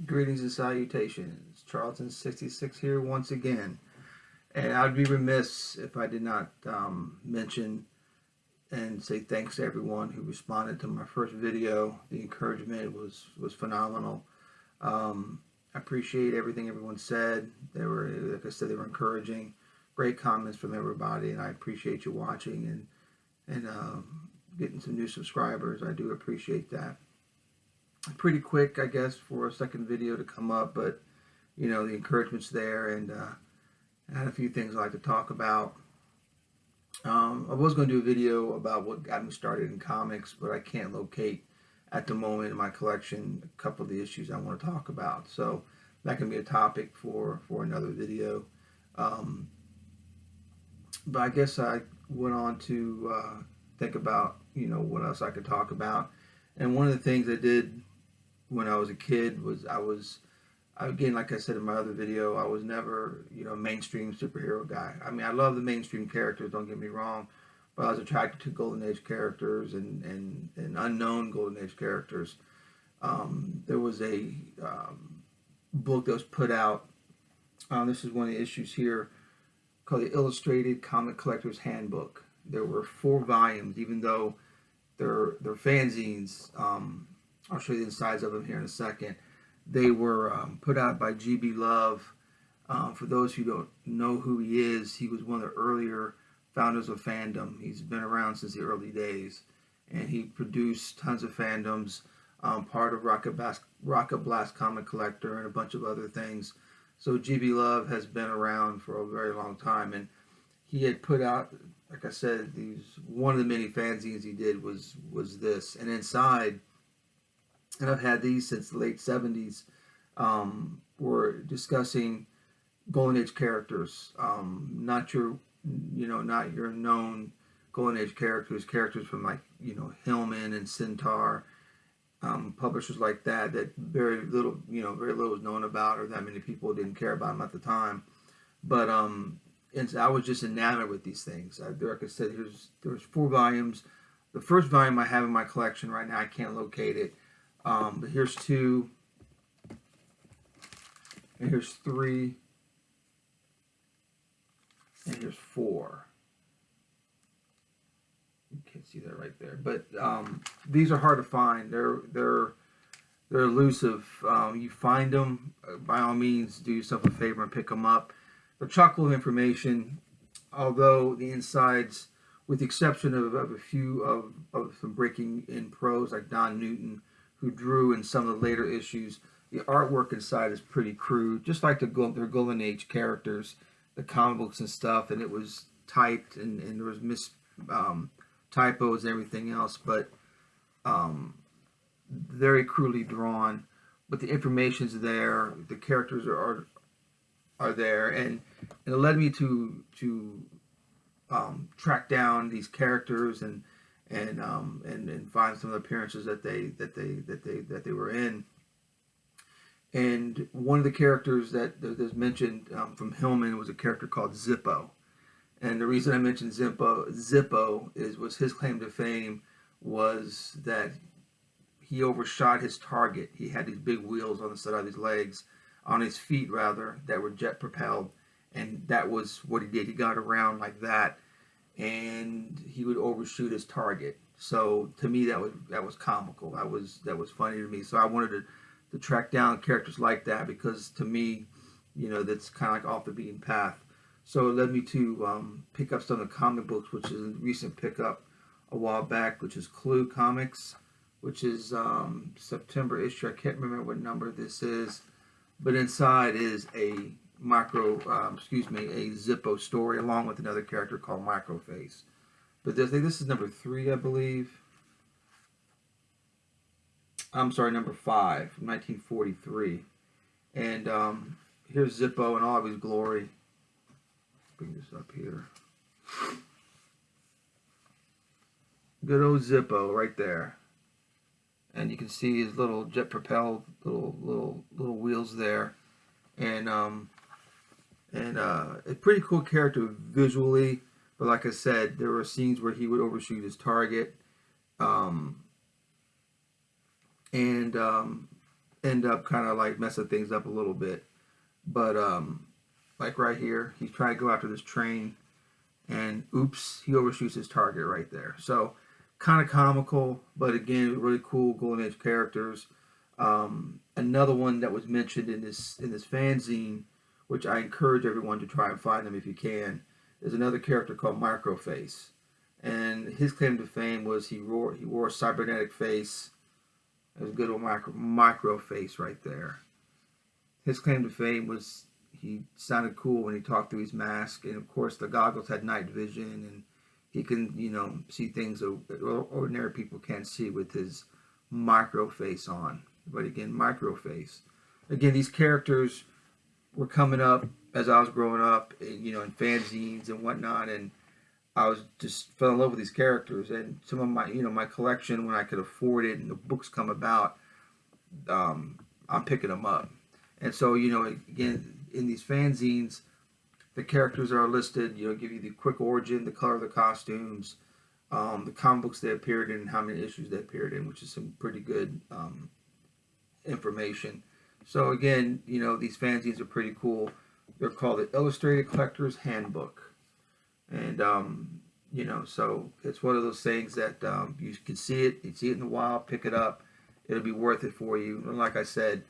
Greetings and salutations. Charlton66 here once again. And I'd be remiss if I did not mention and say thanks to everyone who responded to my first video. The encouragement was phenomenal. I appreciate everything everyone said. They were, like I said, they were encouraging. Great comments from everybody, and I appreciate you watching and getting some new subscribers. I do appreciate that. Pretty quick, I guess, for a second video to come up, but you know, the encouragement's there, and I had a few things I'd like to talk about. I was going to do a video about what got me started in comics, but I can't locate at the moment in my collection a couple of the issues I want to talk about. So that can be a topic for another video. But I guess I went on to think about, you know, what else I could talk about. And one of the things I did when I was a kid was again, like I said in my other video, I was never, you know, a mainstream superhero guy. I mean, I love the mainstream characters, don't get me wrong, but I was attracted to Golden Age characters and unknown Golden Age characters. There was a book that was put out. This is one of the issues here, called the Illustrated Comic Collector's Handbook. There were 4 volumes, even though they're fanzines. I'll show you the insides of them here in a second. They were put out by G.B. Love. For those who don't know who he is, he was one of the earlier founders of fandom. He's been around since the early days, and he produced tons of fandoms, part of Rocket Blast Comic Collector and a bunch of other things. So G.B. Love has been around for a very long time, and he had put out, like I said, one of the many fanzines he did was this, and inside, and I've had these since the late 70s, we're discussing Golden Age characters, not your known Golden Age characters from, like, you know, Hillman and Centaur, publishers like that very little was known about, or that many people didn't care about them at the time. But and I was just enamored with these things. Like I said, there's 4 volumes. The first volume I have in my collection right now, I can't locate it. But here's 2, and here's 3, and here's 4. You can't see that right there, but these are hard to find. They're elusive. You find them, by all means, do yourself a favor and pick them up. They're chock full of information, although the insides, with the exception of a few of some breaking in pros like Don Newton, who drew in some of the later issues, the artwork inside is pretty crude, just like their Golden Age characters, the comic books and stuff, and it was typed, and there was typos and everything else, but very crudely drawn. But the information's there, the characters are there, and it led me to track down these characters and find some of the appearances that they were in. And one of the characters that was mentioned from Hillman was a character called Zippo. And the reason I mentioned Zippo was his claim to fame was that he overshot his target. He had these big wheels on the side of his legs, on his feet rather, that were jet propelled, and that was what he did. He got around like that, and he would overshoot his target. So to me, that was comical. That was funny to me. So I wanted to track down characters like that, because to me, you know, that's kind of like off the beaten path. So it led me to pick up some of the comic books, which is a recent pickup a while back, which is Clue Comics, which is September issue. I can't remember what number this is, but inside is a Zippo story, along with another character called Microface. But I think this is number 3, I believe. I'm sorry, number 5, from 1943. And here's Zippo in all of his glory. Bring this up here. Good old Zippo right there. And you can see his little jet propelled little wheels there. And a pretty cool character visually, but like I said, there were scenes where he would overshoot his target, and end up kind of like messing things up a little bit. But like right here, he's trying to go after this train, and oops, he overshoots his target right there. So kind of comical, but again, really cool Golden Age characters. Another one that was mentioned in this fanzine, which I encourage everyone to try and find them if you can, is another character called Microface, and his claim to fame was he wore a cybernetic face. It was a good old micro face right there. His claim to fame was he sounded cool when he talked through his mask, and of course the goggles had night vision, and he can see things that ordinary people can't see with his micro face on. But again, micro face. Again, these characters were coming up as I was growing up, in fanzines and whatnot, and I was just fell in love with these characters. And some of my, my collection, when I could afford it and the books come about, I'm picking them up. And so, again, in these fanzines, the characters are listed. Give you the quick origin, the color of the costumes, the comic books they appeared in, and how many issues they appeared in, which is some pretty good information. So again, these fanzines are pretty cool. They're called the Illustrated Collector's Handbook, and so it's one of those things that you can see it. You see it in the wild, pick it up. It'll be worth it for you. And like I said,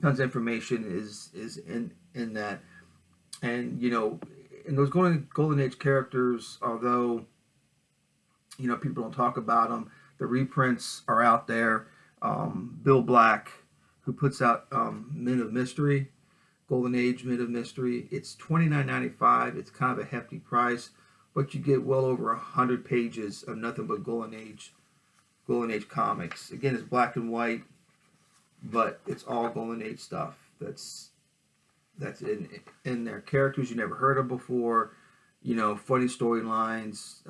tons of information is in that, and in those golden age characters, although people don't talk about them, the reprints are out there. Bill Black, who puts out Men of Mystery, Golden Age Men of Mystery. It's $29.95. It's kind of a hefty price, but you get well over 100 pages of nothing but Golden Age comics. Again, it's black and white, but it's all Golden Age stuff. That's in there. Characters you never heard of before. Funny storylines.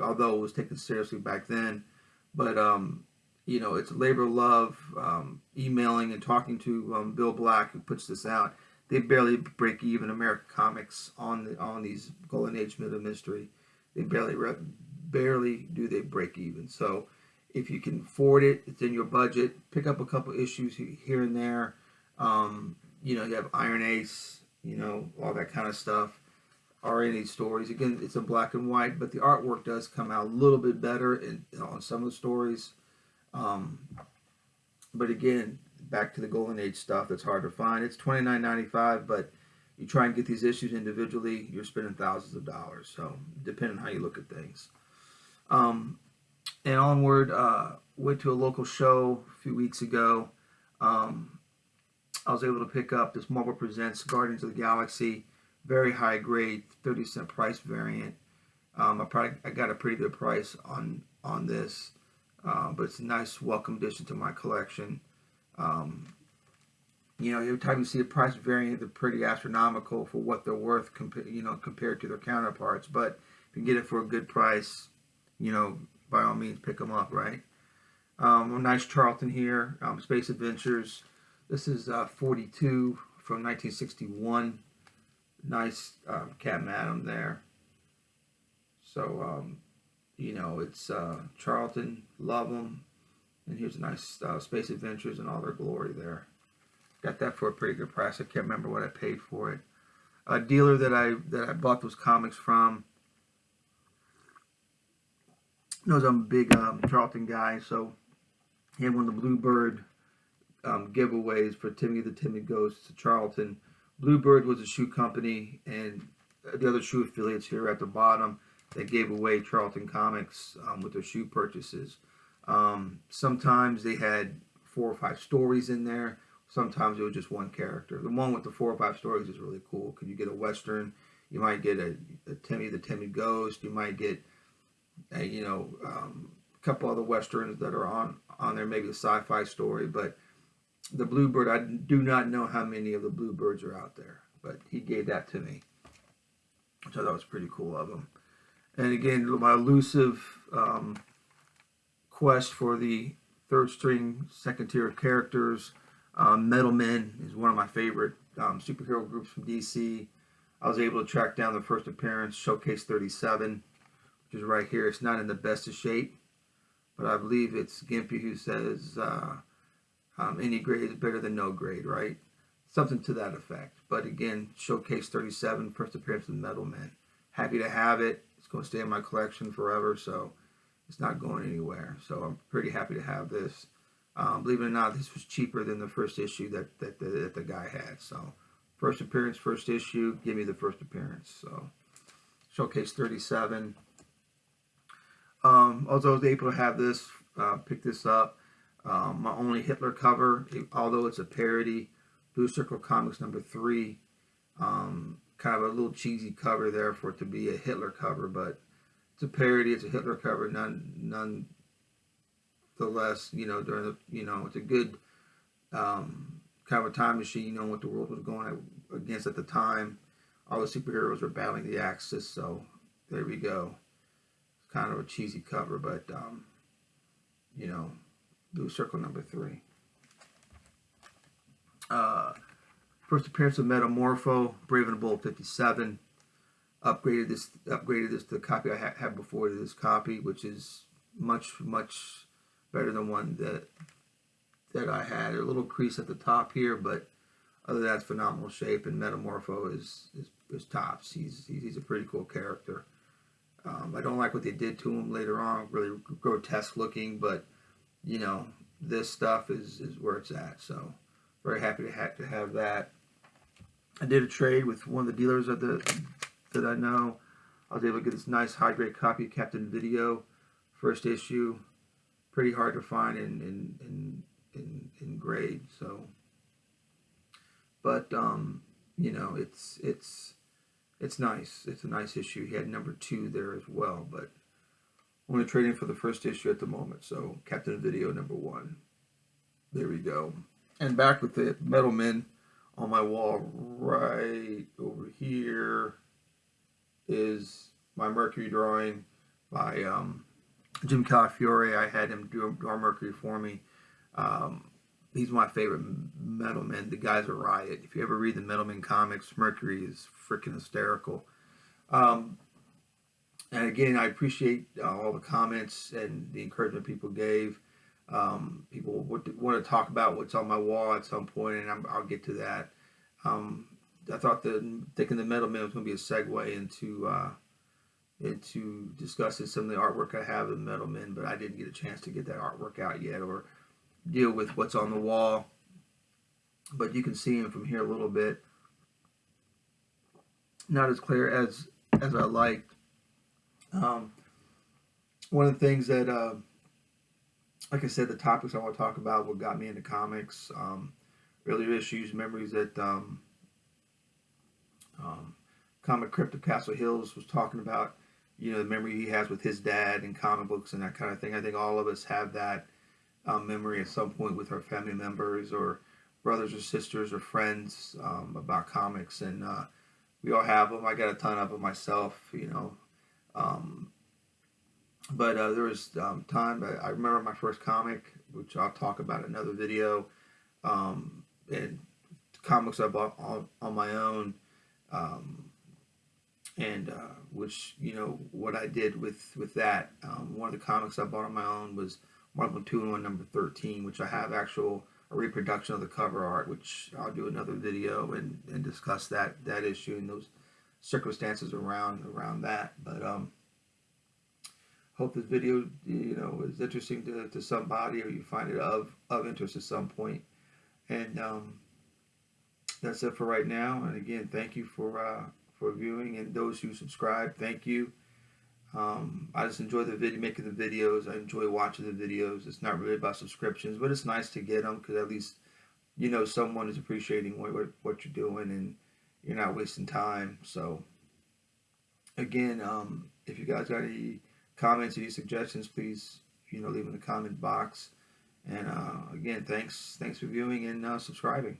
Although it was taken seriously back then, but it's labor of love. Emailing and talking to Bill Black, who puts this out. They barely break even. American Comics on these Golden Age Men of Mystery, they barely do they break even. So if you can afford it, it's in your budget. Pick up a couple issues here and there. You have Iron Ace, all that kind of stuff are in these stories. Again, it's in black and white, but the artwork does come out a little bit better on some of the stories. But again, back to the Golden Age stuff that's hard to find. It's $29.95, but you try and get these issues individually, you're spending thousands of dollars. So depending on how you look at things. And onward, went to a local show a few weeks ago. I was able to pick up this Marvel Presents Guardians of the Galaxy, very high grade, 30-cent price variant. I got a pretty good price on this, but it's a nice welcome addition to my collection. Every time you see a price variant, they're pretty astronomical for what they're worth, compared to their counterparts. But if you get it for a good price, by all means, pick them up, right? A nice Charlton here, Space Adventures. This is 42 from 1961. Nice Captain Atom there. So, it's Charlton, love them. And here's a nice Space Adventures in all their glory there. Got that for a pretty good price. I can't remember what I paid for it. A dealer that I bought those comics from knows I'm a big Charlton guy, so he had one of the Bluebird giveaways for Timmy the Timid Ghost to Charlton. Bluebird was a shoe company, and the other shoe affiliates here at the bottom, they gave away Charlton comics with their shoe purchases. Sometimes they had 4 or 5 stories in there. Sometimes it was just one character. The one with the 4 or 5 stories is really cool because you get a Western, you might get a Timmy the Timid Ghost, you might get a couple other Westerns that are on there, maybe a sci-fi story. But the Bluebird, I do not know how many of the Bluebirds are out there, but he gave that to me, which I thought was pretty cool of him. And again, my elusive quest for the third string, second tier characters. Metal Men is one of my favorite superhero groups from DC. I was able to track down the first appearance, Showcase 37, which is right here. It's not in the best of shape, but I believe it's Gimpy who says, Any grade is better than no grade, right? Something to that effect. But again, Showcase 37, first appearance of Metal Men. Happy to have it. It's going to stay in my collection forever, so it's not going anywhere. So I'm pretty happy to have this. Believe it or not, this was cheaper than the first issue that the guy had. So first appearance, first issue, give me the first appearance. So Showcase 37. Also, I was able to have this, pick this up. My only Hitler cover, although it's a parody, Blue Circle Comics #3. Kind of a little cheesy cover there for it to be a Hitler cover, but it's a parody. It's a Hitler cover, nonetheless. During the, it's a good kind of a time machine. What the world was going against at the time. All the superheroes were battling the Axis, so there we go. It's kind of a cheesy cover, but Blue Circle #3. First appearance of Metamorpho, Brave and the Bold 57. Upgraded this to the copy I had before to this copy, which is much better than one that I had. A little crease at the top here, but other than that, it's phenomenal shape. And Metamorpho is tops. He's a pretty cool character. I don't like what they did to him later on, really grotesque looking, but this stuff is where it's at. So very happy to have that. I did a trade with one of the dealers that I know. I was able to get this nice high grade copy of Captain Video, first issue. Pretty hard to find in grade. So, but it's nice. It's a nice issue. He had #2 there as well, but only trading for the first issue at the moment. So Captain Video #1. There we go. And back with the Metal Men on my wall right over here is my Mercury drawing by Jim Calafiore. I had him do our Mercury for me. He's my favorite Metal Men. The guy's a riot. If you ever read the Metal Men comics, Mercury is freaking hysterical. And again, I appreciate all the comments and the encouragement people gave. People want to talk about what's on my wall at some point, and I'll get to that. I thought thinking the Metal Men was going to be a segue into discussing some of the artwork I have in Metal Men, but I didn't get a chance to get that artwork out yet or deal with what's on the wall. But you can see him from here a little bit. Not as clear as I liked. One of the things that like I said, the topics I want to talk about, what got me into comics, earlier issues, memories that Comic Crypt of Castle Hills was talking about, the memory he has with his dad and comic books and that kind of thing. I think all of us have that memory at some point with our family members or brothers or sisters or friends about comics, and we all have them. I got a ton of them myself, But there was time, I remember my first comic, which I'll talk about in another video, and comics I bought on my own, and which, what I did with that. One of the comics I bought on my own was Marvel 2-in-1 #13, which I have a reproduction of the cover art, which I'll do another video and discuss that issue and those circumstances around that. But hope this video, is interesting to somebody, or you find it of interest at some point. And that's it for right now. And again, thank you for viewing, and those who subscribe, thank you. I just enjoy making the videos. I enjoy watching the videos. It's not really about subscriptions, but it's nice to get them because at least someone is appreciating what you're doing and you're not wasting time. So again, if you guys got any comments, any suggestions, please leave in the comment box. And again, thanks for viewing and subscribing.